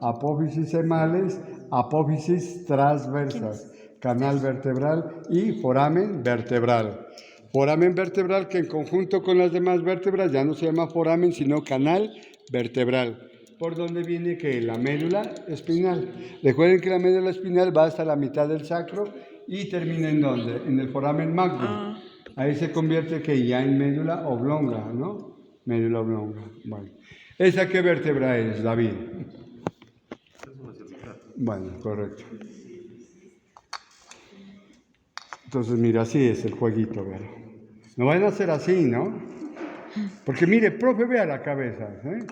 apófisis semales, apófisis transversas, canal vertebral y foramen vertebral. Foramen vertebral que en conjunto con las demás vértebras ya no se llama foramen, sino canal vertebral. ¿Por dónde viene que la médula espinal? Recuerden que la médula espinal va hasta la mitad del sacro y termina ¿en dónde? En el foramen magnum. Ahí se convierte que ya en médula oblonga, ¿no? Médula oblonga. Bueno. ¿Esa qué vértebra es, David? Bueno, correcto. Entonces, mira, así es el jueguito, ¿verdad? No van a hacer así, ¿no? Porque mire, profe, vea la cabeza, ¿eh?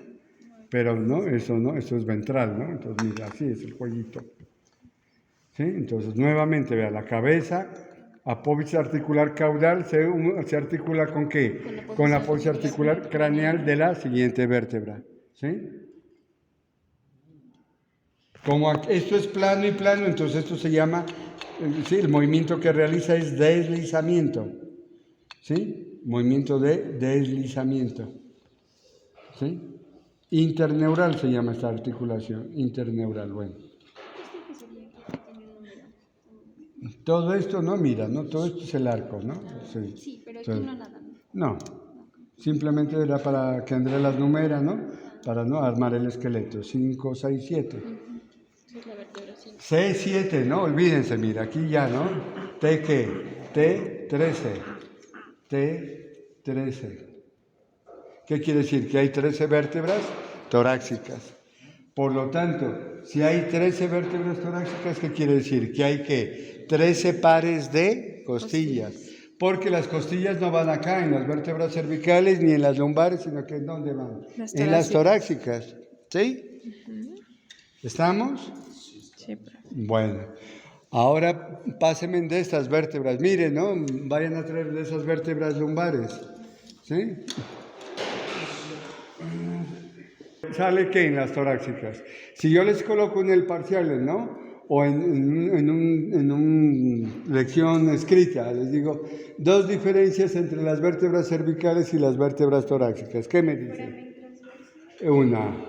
Pero no, eso es ventral, ¿no? Entonces, mira, así es el jueguito. ¿Sí? Entonces, nuevamente, vea la cabeza, apófisis articular caudal, se articula ¿con qué? Con la apófisis articular craneal de la siguiente vértebra. ¿Sí? Como esto es plano y plano, entonces esto se llama, sí, el movimiento que realiza es deslizamiento. ¿Sí? Movimiento de deslizamiento. ¿Sí? Interneural se llama esta articulación, interneural, bueno. Todo esto no, mira, ¿no? Todo esto es el arco, ¿no? Sí, pero aquí no nada. No, simplemente era para que Andrés las numera, ¿no? Para no armar el esqueleto, 5, 6, 7. Es la vértebra 5. C7, no, olvídense, mira, aquí ya, ¿no? T ¿qué? T13. T13. ¿Qué quiere decir? Que hay 13 vértebras torácicas. Por lo tanto, si hay 13 vértebras torácicas, ¿qué quiere decir? Que hay que 13 pares de costillas. Porque las costillas no van acá en las vértebras cervicales ni en las lumbares, sino que ¿en dónde van? En las torácicas. ¿Sí? ¿Estamos? Sí. Bueno, ahora pásenme de estas vértebras. Miren, ¿no? Vayan a traer de esas vértebras lumbares. ¿Sí? ¿Sale qué en las torácicas? Si yo les coloco en el parcial, ¿no? O en una lección escrita, les digo, dos diferencias entre las vértebras cervicales y las vértebras torácicas. ¿Qué me dicen? Una.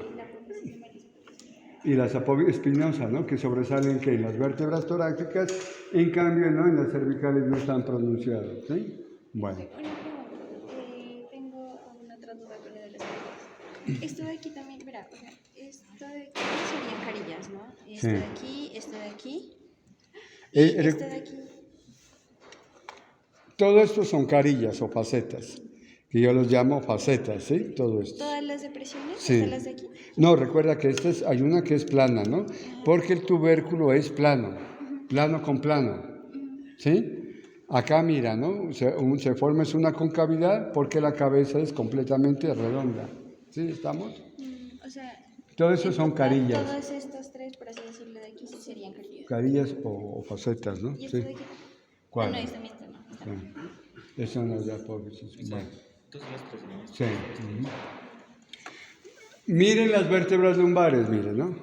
Y las apófisis espinosa, ¿no? Que sobresalen que en las vértebras torácicas, en cambio, ¿no? En las cervicales no están pronunciados, ¿sí? Bueno. Tengo una otra duda con lo de las carillas. Esto de aquí también, verá, o sea, esto de aquí serían carillas, ¿no? Esto de aquí, esto de aquí y esto de aquí. Todo esto son carillas o facetas, que yo los llamo facetas, ¿sí? Todo esto. ¿Todas las depresiones? Sí. ¿Hasta las de aquí? No, recuerda que hay una que es plana, ¿no? Porque el tubérculo es plano, plano con plano, ¿sí? Acá mira, ¿no? Se forma una concavidad porque la cabeza es completamente redonda, ¿sí? ¿Estamos? O sea, todo eso son carillas. Todos estos tres, por así decirlo, de aquí sí serían carillas. Carillas o facetas, ¿no? ¿Y esto de aquí? ¿Cuál? No, esta misma no. Esta no. Esas son las de apófisis. Bueno. Sí. Miren las vértebras lumbares, miren, ¿no?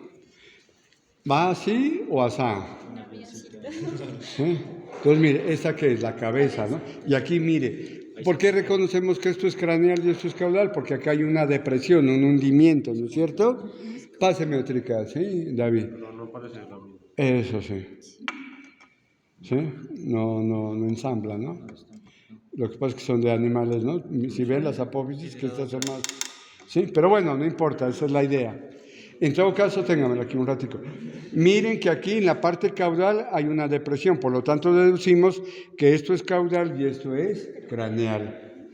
¿Va así o asá? ¿Sí? Entonces, mire, esta que es la cabeza, ¿no? Y aquí, mire, ¿por qué reconocemos que esto es craneal y esto es caudal? Porque acá hay una depresión, un hundimiento, ¿no es cierto? Páseme otra, ¿sí, David? No parece lo mismo. Eso sí. ¿Sí? No ensambla, ¿no? Lo que pasa es que son de animales, ¿no? Si ven las apófisis, que estas son más... Sí, pero bueno, no importa, esa es la idea. En todo caso, ténganmelo aquí un ratico. Miren que aquí en la parte caudal hay una depresión, por lo tanto deducimos que esto es caudal y esto es craneal.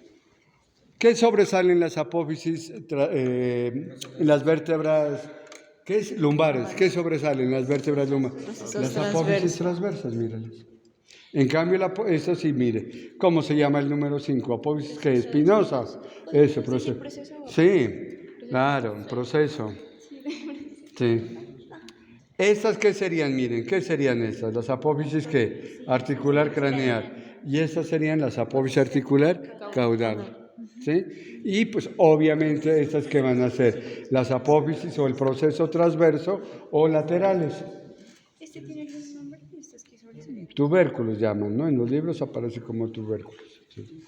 ¿Qué sobresalen las apófisis, en las vértebras, qué es? Lumbares? ¿Qué sobresalen las vértebras lumbares? Las apófisis transversas, mírenlas. En cambio, esto sí, mire, ¿cómo se llama el número 5? Apófisis que espinosas. Eso, proceso. Sí, claro, un proceso. Sí. ¿Estas qué serían? Miren, ¿qué serían estas? Las apófisis que articular craneal. Y estas serían las apófisis articular caudal. ¿Sí? Y pues obviamente estas que van a ser las apófisis o el proceso transverso o laterales. ¿Este tiene algún nombre? ¿Estos que sobresalen? Tubérculos llaman, ¿no? En los libros aparece como tubérculos. Sí.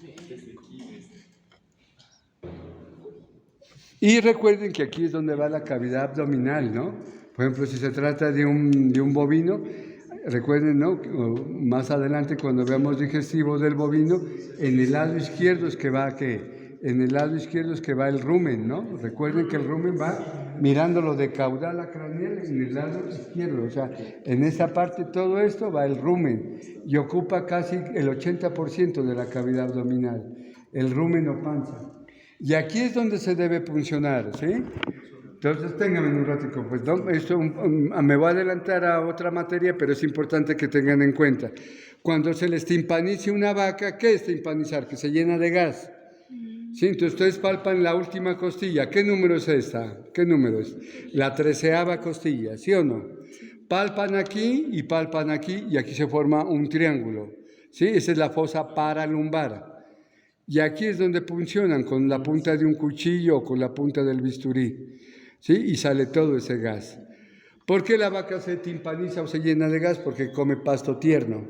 Y recuerden que aquí es donde va la cavidad abdominal, ¿no? Por ejemplo, si se trata de un bovino, recuerden, ¿no? Más adelante cuando veamos digestivo del bovino, en el lado izquierdo es que va en el lado izquierdo es que va el rumen, ¿no? Recuerden que el rumen va mirándolo de caudal a craneal en el lado izquierdo, o sea, en esa parte todo esto va el rumen y ocupa casi el 80% de la cavidad abdominal, el rumen o panza. Y aquí es donde se debe puncionar, ¿sí? Entonces, ténganme un ratico, pues esto me voy a adelantar a otra materia, pero es importante que tengan en cuenta. Cuando se les timpanice una vaca, ¿qué es timpanizar? Que se llena de gas. ¿Sí? Entonces, ustedes palpan la última costilla. ¿Qué número es esta? ¿Qué número es? La 13ª costilla, ¿sí o no? Palpan aquí y aquí se forma un triángulo. ¿Sí? Esa es la fosa paralumbar. Y aquí es donde puncionan con la punta de un cuchillo o con la punta del bisturí. ¿Sí? Y sale todo ese gas. ¿Por qué la vaca se timpaniza o se llena de gas? Porque come pasto tierno.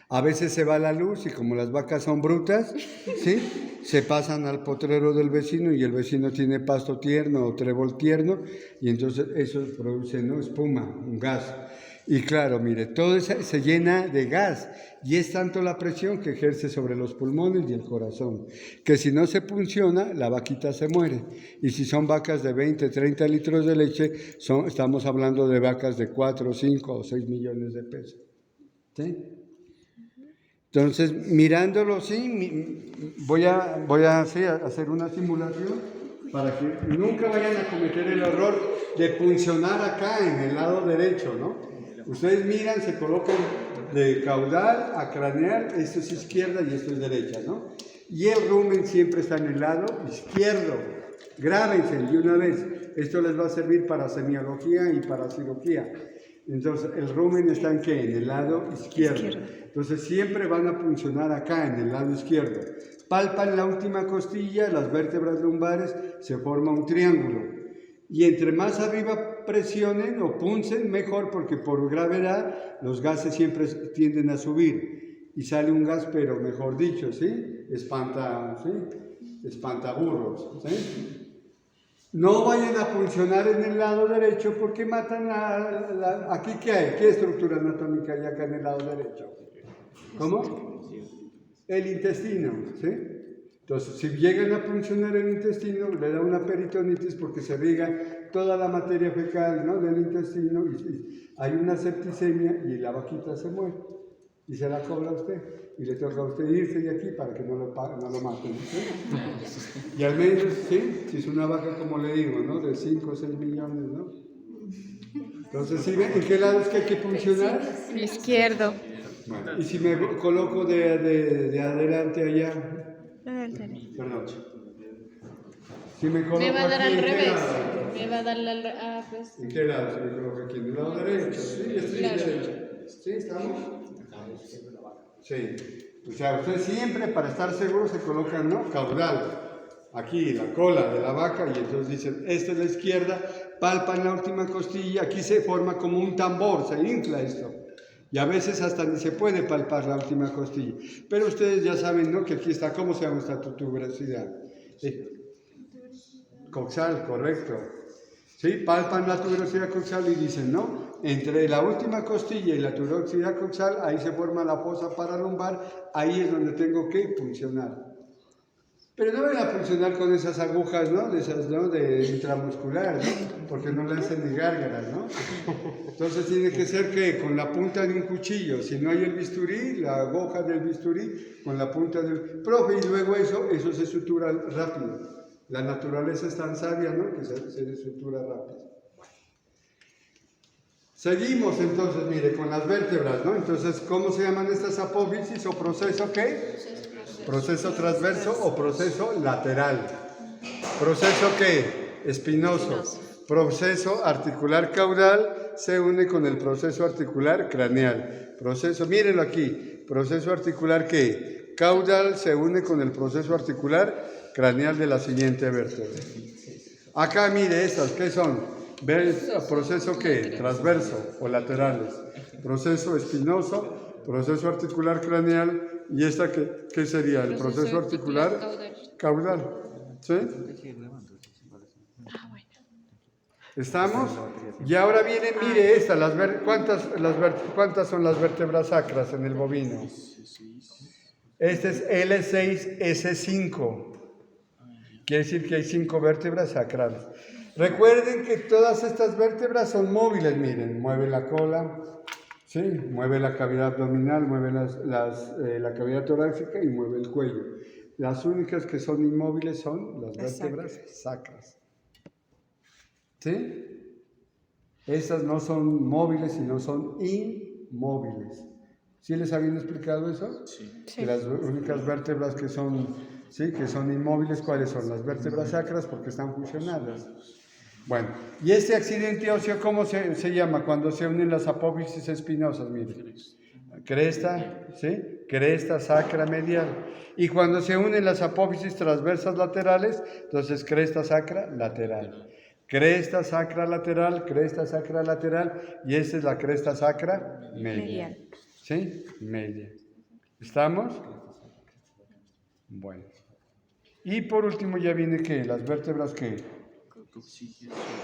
A veces se va la luz y como las vacas son brutas, ¿sí? Se pasan al potrero del vecino y el vecino tiene pasto tierno o trébol tierno y entonces eso produce, ¿no? Espuma, un gas. Y claro, mire, todo eso se llena de gas y es tanto la presión que ejerce sobre los pulmones y el corazón, que si no se punciona, la vaquita se muere. Y si son vacas de 20, 30 litros de leche, estamos hablando de vacas de 4, 5 o 6 millones de pesos. ¿Sí? Entonces, mirándolo, sí, voy a hacer una simulación para que nunca vayan a cometer el error de puncionar acá en el lado derecho, ¿no? Ustedes miran, se colocan de caudal a craneal, esto es izquierda y esto es derecha, ¿no? Y el rumen siempre está en el lado izquierdo. Grábense de una vez, esto les va a servir para semiología y para cirugía. Entonces, el rumen está en ¿qué? En el lado izquierdo. Entonces, siempre van a puncionar acá, en el lado izquierdo. Palpan la última costilla, las vértebras lumbares, se forma un triángulo. Y entre más arriba presionen o puncen, mejor, porque por gravedad los gases siempre tienden a subir. Y sale un gas, pero mejor dicho, ¿sí? Espantaburros, ¿sí? No vayan a puncionar en el lado derecho porque matan ¿aquí qué hay? ¿Qué estructura anatómica hay acá en el lado derecho? ¿Cómo? El intestino, ¿sí? Entonces, si llegan a puncionar el intestino, le da una peritonitis porque se riega toda la materia fecal, ¿no? Del intestino y hay una septicemia y la vaquita se muere y se la cobra a usted. Y le toca a usted irse de aquí para que no lo maten. ¿Sí? Y al menos, ¿sí? Si es una vaca, como le digo, ¿no? De 5 o 6 millones, ¿no? Entonces, ¿sí ven en qué lado es que hay que funcionar? Izquierdo. Bueno, y si me coloco de adelante allá. Perdón. Si me coloco Me va a dar aquí, al revés. Lado? Me va a dar la pues. ¿En qué lado? Si me coloco aquí, en el lado derecho. Sí, estoy Claro. derecho. ¿Sí? ¿Estamos? Sí. O sea, usted siempre, para estar seguro, se coloca, ¿no? Caudal. Aquí, la cola de la vaca, y entonces dicen, esta es la izquierda, palpan la última costilla, aquí se forma como un tambor, se infla esto. Y a veces hasta ni se puede palpar la última costilla. Pero ustedes ya saben, ¿no? Que aquí está, ¿cómo se llama esta tuberosidad? Sí. Coxal, correcto. ¿Sí? Palpan la tuberosidad coxal y dicen, ¿no? Entre la última costilla y la tuberosidad coxal, ahí se forma la fosa paralumbar, ahí es donde tengo que puncionar. Pero no vayan a funcionar con esas agujas, ¿no? De esas, ¿no? De intramuscular, ¿no? Porque no le hacen ni gárgaras, ¿no? Entonces tiene que ser que con la punta de un cuchillo, si no hay el bisturí, la aguja del bisturí, con la punta del... Profe, y luego eso se sutura rápido. La naturaleza es tan sabia, ¿no? Que se sutura rápido. Seguimos entonces, mire, con las vértebras, ¿no? Entonces, ¿cómo se llaman estas apófisis o proceso qué? Proceso transverso o proceso lateral. ¿Proceso qué? Espinoso. Proceso articular caudal se une con el proceso articular craneal. Proceso, mírenlo aquí, proceso articular ¿qué? Caudal se une con el proceso articular craneal de la siguiente vértebra. Acá mire estas, ¿qué son? ¿Proceso qué? Transverso o laterales. Proceso espinoso, proceso articular craneal. ¿Y esta qué sería? El proceso articular caudal. ¿Sí? ¿Estamos? Y ahora viene, mire esta, ¿cuántas son las vértebras sacras en el bovino? Este es L6, S5. Quiere decir que hay 5 vértebras sacrales. Recuerden que todas estas vértebras son móviles, miren, mueve la cola, ¿sí? Mueve la cavidad abdominal, mueve la cavidad torácica y mueve el cuello. Las únicas que son inmóviles son las vértebras sacras. ¿Sí? Esas no son móviles, sino son inmóviles. ¿Sí les habían explicado eso? Sí. Que las únicas vértebras que son, ¿sí?, que son inmóviles, ¿cuáles son? Las vértebras sacras, porque están fusionadas. Bueno, ¿y este accidente óseo cómo se llama? Cuando se unen las apófisis espinosas, miren. Cresta, ¿sí? Cresta sacra medial. Y cuando se unen las apófisis transversas laterales, entonces cresta sacra lateral. Cresta sacra lateral, y esta es la cresta sacra medial. ¿Sí? Media. ¿Estamos? Bueno. Y por último ya viene ¿qué? Las vértebras ¿qué?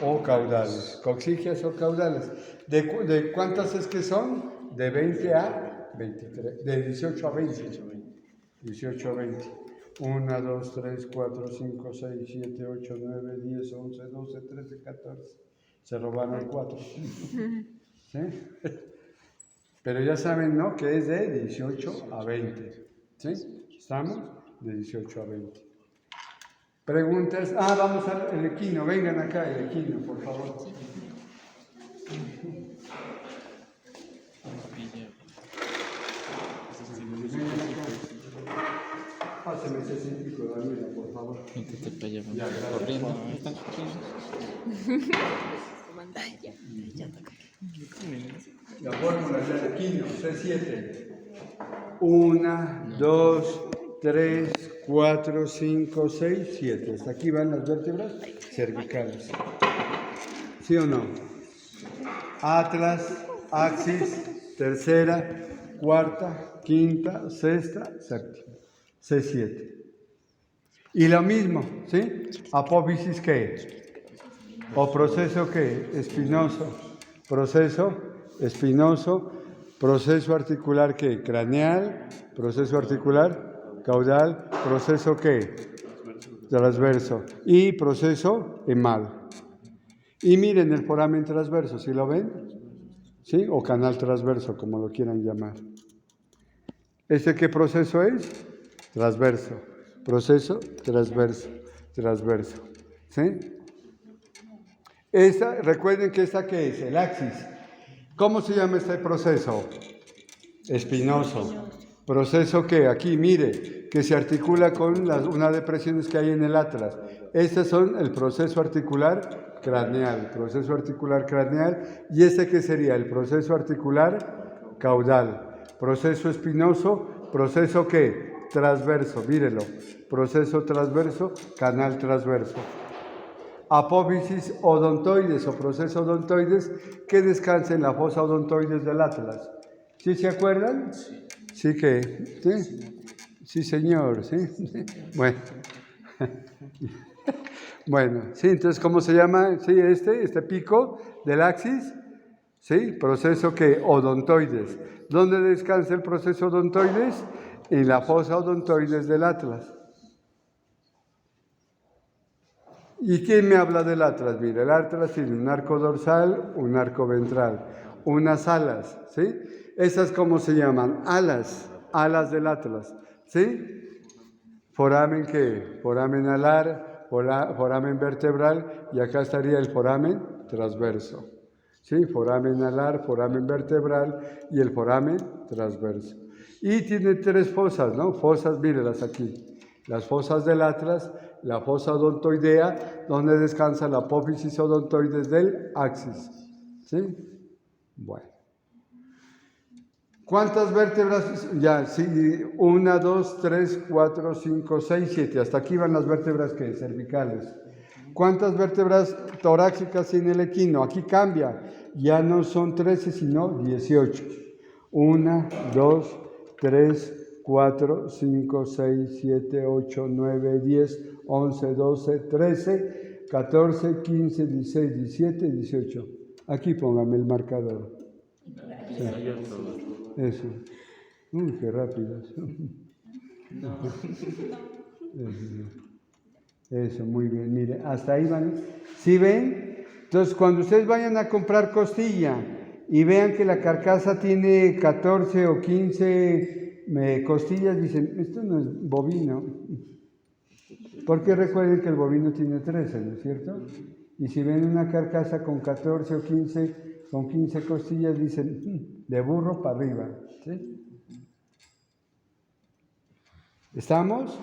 O caudales. Coxígeas o caudales. ¿De cuántas es que son? De 20 a 23. De 18 a 20. 18 a 20. 1, 2, 3, 4, 5, 6, 7, 8, 9, 10, 11, 12, 13, 14. Se robaron 4. ¿Sí? Pero ya saben, ¿no? Que es de 18 a 20. ¿Sí? ¿Estamos? De 18 a 20. Preguntas. Vamos al equino. Vengan acá, el equino, por favor. Páseme ese científico, Daniela, por favor. Corriendo. La fórmula del equino, C7. 1, 2, 3, 4, 5, 6, 7. Hasta aquí van las vértebras cervicales. ¿Sí o no? Atlas, axis, tercera, cuarta, quinta, sexta, séptima. C7. Y lo mismo, ¿sí? Apófisis, ¿qué? ¿O proceso qué? Espinoso. Proceso espinoso. Proceso articular, ¿qué? Craneal. Proceso articular caudal. Proceso, ¿qué? Transverso. Y proceso emal. Y miren el foramen transverso, ¿sí lo ven? ¿Sí? O canal transverso, como lo quieran llamar. ¿Este qué proceso es? Transverso. Proceso transverso. Transverso. ¿Sí? Recuerden que esta ¿qué es? El axis. ¿Cómo se llama este proceso? Espinoso. Proceso que aquí, mire, que se articula con unas depresiones que hay en el atlas. Estos son el proceso articular craneal. Proceso articular craneal. ¿Y este qué sería? El proceso articular caudal. Proceso espinoso. ¿Proceso qué? Transverso. Mírelo. Proceso transverso, canal transverso. Apófisis odontoides o proceso odontoides que descansa en la fosa odontoides del atlas. ¿Sí se acuerdan? Sí que, ¿sí? Sí, señor, ¿sí? Bueno. Bueno, sí, entonces, ¿cómo se llama? Sí, este pico del axis, ¿sí? Proceso que odontoides. ¿Dónde descansa el proceso odontoides? En la fosa odontoides del atlas. ¿Y quién me habla del atlas? Mira, el atlas tiene un arco dorsal, un arco ventral, unas alas, ¿sí? ¿Esas cómo se llaman? Alas, alas del atlas, ¿sí? Foramen, ¿qué? Foramen alar, foramen vertebral, y acá estaría el foramen transverso, ¿sí? Foramen alar, foramen vertebral y el foramen transverso. Y tiene 3 fosas, ¿no? Fosas, mírenlas aquí. Las fosas del atlas, la fosa odontoidea, donde descansa la apófisis odontoides del axis. ¿Sí? Bueno. ¿Cuántas vértebras? Ya, sí, 1, 2, 3, 4, 5, 6, 7. Hasta aquí van las vértebras ¿qué? Cervicales. ¿Cuántas vértebras torácicas tiene el equino? Aquí cambia. Ya no son 13, sino 18. 1, 2, 3, 4, 5, 6, 7, 8, 9, 10, 11, 12, 13. 14, 15, 16, 17, 18. Aquí póngame el marcador. Sí. Eso. Uy, qué rápidos. Eso, muy bien. Mire, hasta ahí van. ¿Sí ven? Entonces, cuando ustedes vayan a comprar costilla y vean que la carcasa tiene 14 o 15 costillas, dicen, esto no es bovino. Porque recuerden que el bovino tiene 13, ¿no es cierto? Y si ven una carcasa con 14 o 15, con 15 costillas, dicen, de burro para arriba. ¿Sí? ¿Estamos?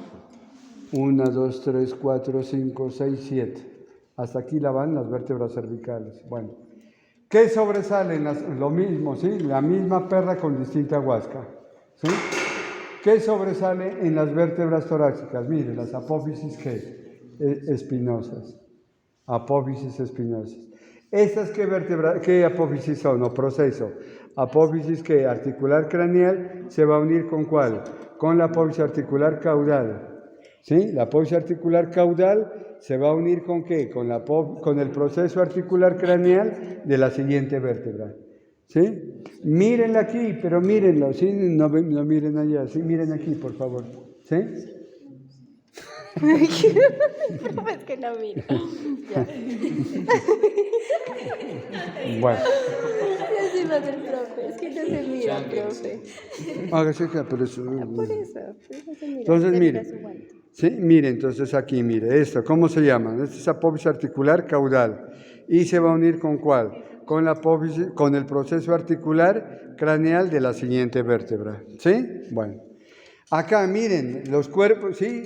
1, 2, 3, 4, 5, 6, 7. Hasta aquí la van las vértebras cervicales. Bueno, ¿qué sobresalen? Lo mismo, ¿sí? La misma perra con distinta huasca. ¿Sí? ¿Qué sobresale en las vértebras torácicas? Mire, las apófisis espinosas. Apófisis espinosas. ¿Estas qué apófisis son o proceso? Apófisis que articular craneal se va a unir ¿con cuál? Con la apófisis articular caudal. ¿Sí? La apófisis articular caudal se va a unir ¿con qué? Con el proceso articular craneal de la siguiente vértebra. ¿Sí? Mírenla aquí, pero mírenlo, ¿sí? No miren allá, ¿sí? Miren aquí, por favor. ¿Sí? Es que no miro. Ya. Bueno. Encima del profe. Es que no se mira, profe. Hágase que por eso. Por eso. No se mira. Entonces, Se mire. mira su guante. ¿Sí? Mire, entonces aquí, mire, esto, ¿cómo se llama? Esta es apófisis articular caudal. ¿Y se va a unir con cuál? Con la apófisis, con el proceso articular craneal de la siguiente vértebra. ¿Sí? Bueno. Acá, miren, los cuerpos, ¿sí?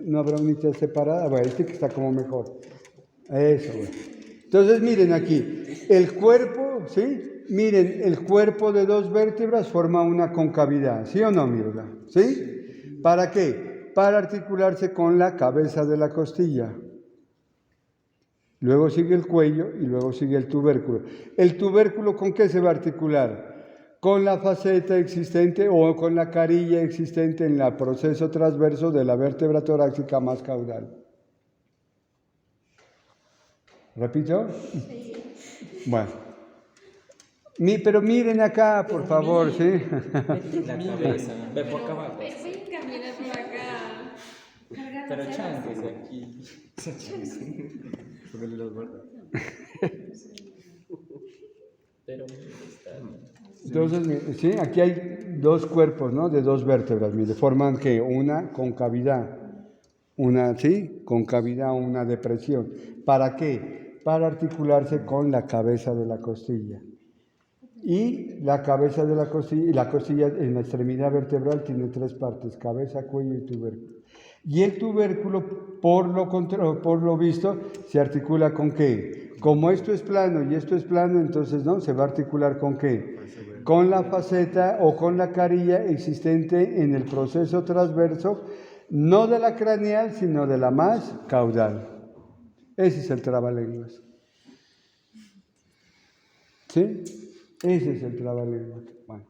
¿No habrá unidad separada? Bueno, este que está como mejor. Eso, bueno. Entonces, miren aquí, el cuerpo, ¿sí? Miren, el cuerpo de dos vértebras forma una concavidad, ¿sí o no, Mirla? ¿Sí? ¿Para qué? Para articularse con la cabeza de la costilla. Luego sigue el cuello y luego sigue el tubérculo. ¿El tubérculo con qué se va a articular? Con la faceta existente o con la carilla existente en el proceso transverso de la vértebra torácica más caudal. ¿Repito? Sí. Bueno. Pero miren acá, por favor, ¿sí? La cabeza. Ve por acá abajo. Camina por acá. Pero chances aquí. Pero entonces, sí, aquí hay dos cuerpos, ¿no? De dos vértebras, mire, forman que una concavidad, ¿sí? Concavidad, una depresión. ¿Para qué? Para articularse con la cabeza de la costilla. Y la cabeza de la costilla en la extremidad vertebral tiene tres partes, cabeza, cuello y tubérculo. Y el tubérculo, por lo visto, se articula ¿con qué? Como esto es plano y esto es plano, entonces, ¿no? Se va a articular ¿con qué? Con la faceta o con la carilla existente en el proceso transverso, no de la craneal, sino de la más caudal. Ese es el trabalenguas. ¿Sí? Ese es el trabalenguas. Bueno.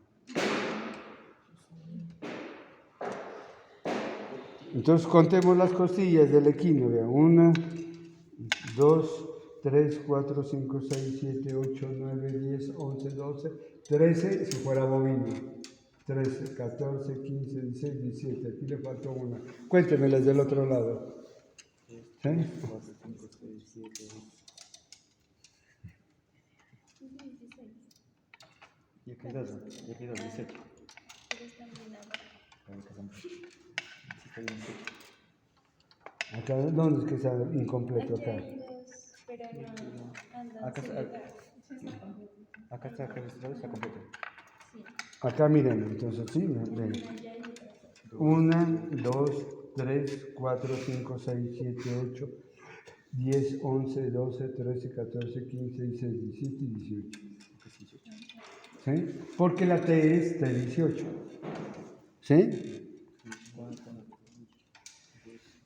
Entonces contemos las costillas del equino. 1, 2, 3, 4, 5, 6, 7, 8, 9, 10, 11, 12, 13 si fuera bovino. 13, 14, 15, 16, 17. Aquí le faltó una. Cuéntemelas del otro lado. ¿Sí? Y aquí dos, 18. Acá, ¿dónde es que está incompleto acá? Acá está registrado, está completo. Acá miren, entonces sí, ven. 1, 2, 3, 4, 5, 6, 7, 8, 10, 11, 12, 13, 14, 15, 16, 17 y 18. ¿Sí? Porque la T es T18. ¿Sí?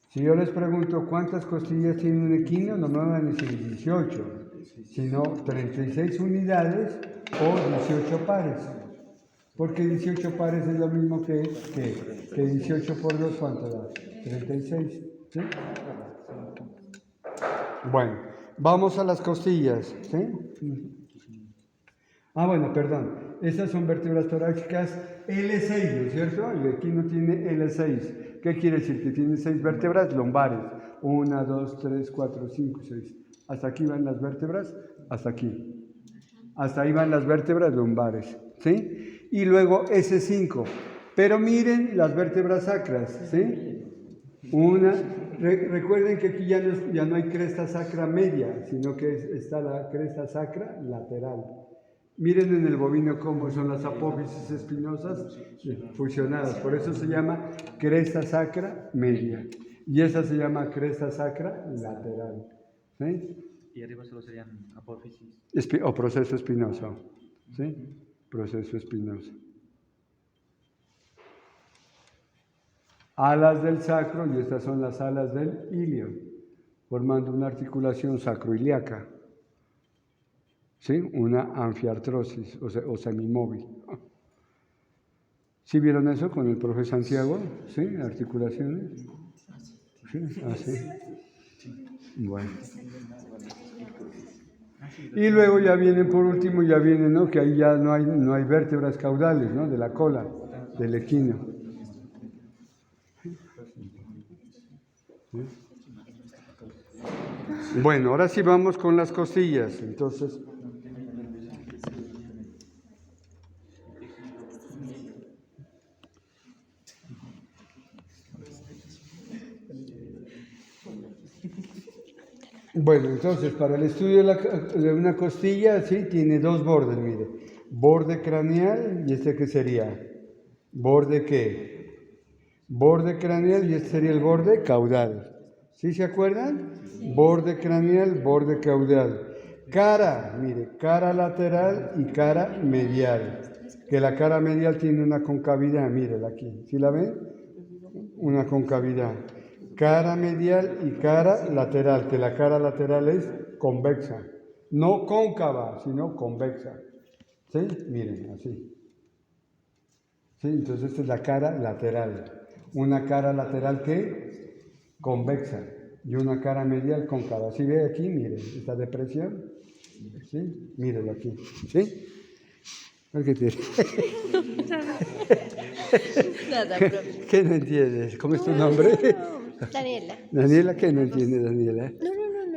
Si yo les pregunto cuántas costillas tiene un equino, no me van a decir 18, sino 36 unidades o 18 pares. Porque 18 pares es lo mismo que 18 por 2, ¿cuánto da? 36. ¿Sí? Bueno, vamos a las costillas, ¿sí? Ah, bueno, perdón. Estas son vértebras torácicas L6, ¿no es cierto? Y aquí no tiene L6. ¿Qué quiere decir? Que tiene 6 vértebras lumbares. 1, 2, 3, 4, 5, 6. Hasta aquí van las vértebras, hasta aquí. Hasta ahí van las vértebras lumbares, ¿sí? Y luego S5. Pero miren las vértebras sacras, ¿sí? Recuerden que aquí ya no hay cresta sacra media, sino que está la cresta sacra lateral. Miren en el bovino cómo son las apófisis espinosas fusionadas, por eso se llama cresta sacra media. Y esa se llama cresta sacra lateral. ¿Sí? Y arriba solo serían apófisis. O proceso espinoso. ¿Sí? Proceso espinoso. Alas del sacro, y estas son las alas del ilio, formando una articulación sacroiliaca. ¿Sí? Una anfiartrosis o semimóvil. ¿Sí vieron eso con el profe Santiago? ¿Sí? Articulaciones. ¿Sí? Así. Bueno. Y luego ya vienen, por último, ¿no? Que ahí ya no hay vértebras caudales, ¿no? De la cola, del equino. ¿Sí? Bueno, ahora sí vamos con las costillas. Entonces, bueno, entonces para el estudio de una costilla, sí, tiene dos bordes, mire. Borde craneal y ¿qué sería? ¿Borde qué? Borde craneal y sería el borde caudal. ¿Sí se acuerdan? Borde craneal, borde caudal. Cara, mire, cara lateral y cara medial. Que la cara medial tiene una concavidad, mírela aquí. ¿Sí la ven? Una concavidad. Cara medial y cara lateral, que la cara lateral es convexa. No cóncava, sino convexa. ¿Sí? Miren, así. ¿Sí? Entonces esta es la cara lateral. Una cara lateral que convexa y una cara medial cóncava. ¿Sí ve aquí? Miren, esta depresión. ¿Sí? Mírenlo aquí. ¿Sí? ¿Qué tiene? Nada, profe. ¿Qué no entiendes? ¿Cómo es tu nombre? No, Daniela. ¿Daniela? ¿Qué no entiende, Daniela?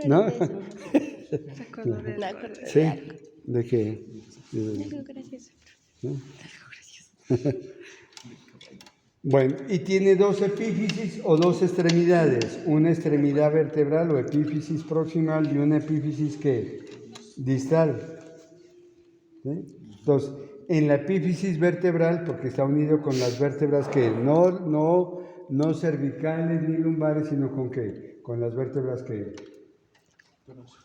No. ¿No? Me acuerdo de ¿Sí? algo. ¿De qué? Algo gracioso. ¿Sí? Bueno, y tiene dos epífisis o dos extremidades, una extremidad vertebral o epífisis proximal y una epífisis ¿qué? Distal. ¿Sí? Entonces, en la epífisis vertebral, porque está unido con las vértebras que no cervicales ni lumbares, sino con ¿qué? Con las vértebras que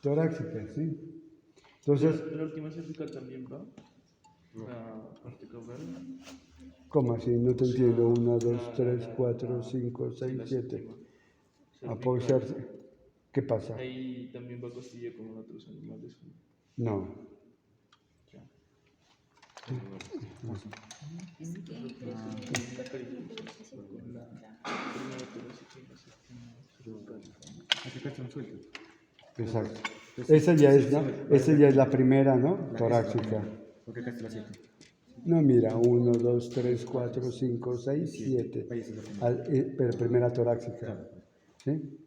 torácicas, ¿sí? Entonces, ¿La última cervical también va? La parte caudal. ¿cómo así? No te entiendo. 1, 2, 3, 4, 5, 6, 7. Apoyarse. ¿Qué pasa? Ahí también va costilla como en otros animales. No. Exacto. Esa ya es, ¿no? Esa ya es la primera, ¿no? Torácica. ¿Por qué casi la 7? No, mira, 1, 2, 3, 4, 5, 6, 7. Pero primera torácica. ¿Sí?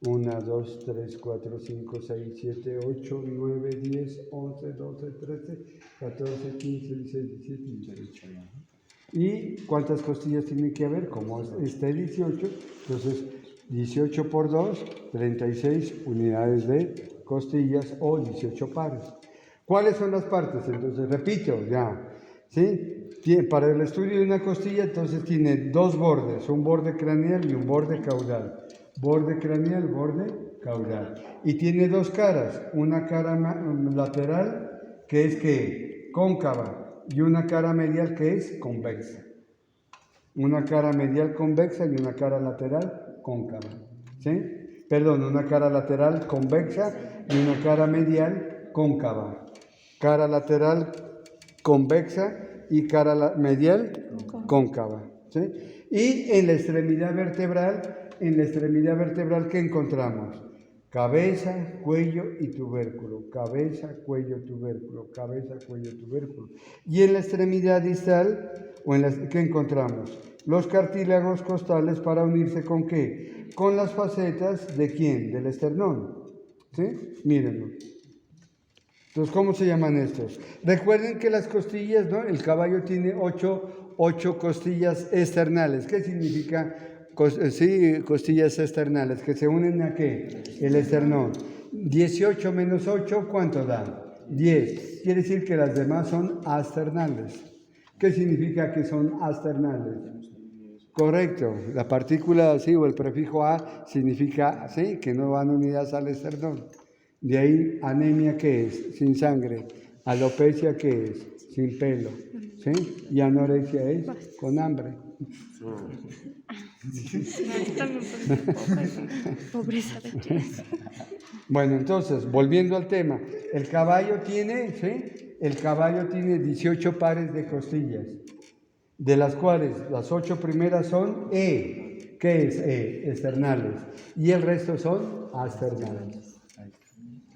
1, 2, 3, 4, 5, 6, 7, 8, 9, 10, 11, 12, 13, 14, 15, 16, 17, 18. ¿Y cuántas costillas tiene que haber? Como este 18, entonces 18 por 2, 36 unidades de costillas o 18 pares. ¿Cuáles son las partes? Entonces, repito, ya. ¿Sí? Para el estudio de una costilla, entonces tiene dos bordes, un borde craneal y un borde caudal. Borde craneal, borde caudal. Y tiene dos caras, una cara lateral que es que cóncava y una cara medial que es convexa. Una cara medial convexa y una cara lateral cóncava. ¿Sí? Perdón, una cara lateral convexa y una cara medial cóncava. Cara lateral convexa y cara medial cóncava. ¿Sí? Y en la extremidad vertebral, ¿qué encontramos? Cabeza, cuello y tubérculo. Cabeza, cuello, tubérculo. Cabeza, cuello, tubérculo. Y en la extremidad distal, ¿qué encontramos? Los cartílagos costales para unirse ¿con qué? Con las facetas ¿de quién? Del esternón. ¿Sí? Mírenlo. Entonces, ¿cómo se llaman estos? Recuerden que las costillas, ¿no? El caballo tiene 8 costillas externales. ¿Qué significa? Costillas externales, que se unen ¿a qué? El esternón. 18 menos 8, ¿cuánto da? 10. Quiere decir que las demás son asternales. ¿Qué significa que son asternales? Correcto. La partícula sí o el prefijo a significa sí, que no van unidas al esternón. De ahí anemia, ¿qué es? Sin sangre. Alopecia, ¿qué es? Sin pelo. ¿Sí? Y anorexia es con hambre. Pobreza de Dios. Bueno, entonces, volviendo al tema, el caballo tiene 18 pares de costillas, de las cuales las 8 primeras son ¿qué es externales? Y el resto son asternales,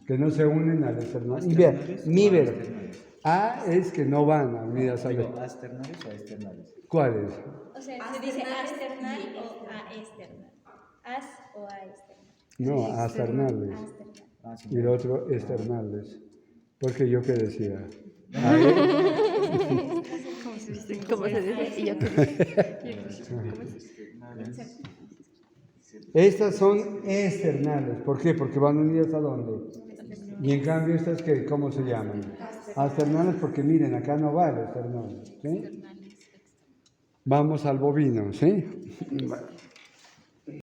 que no se unen al esternal. Y vean, A es que no van unidas al esternal. ¿Asternales o externales? ¿Cuáles? O sea, se dice asternal o aesternal. As o aesternal. No, asternales. Ah, sí. Y el otro externales. Porque yo qué decía. ¿Cómo se dice? ¿Y yo qué Estas son externales. ¿Por qué? Porque van unidas ¿a dónde? Y en cambio estas, ¿cómo se llaman? Asternales, porque miren, acá no va el esternón. ¿Sí? Vamos al bovino, ¿sí?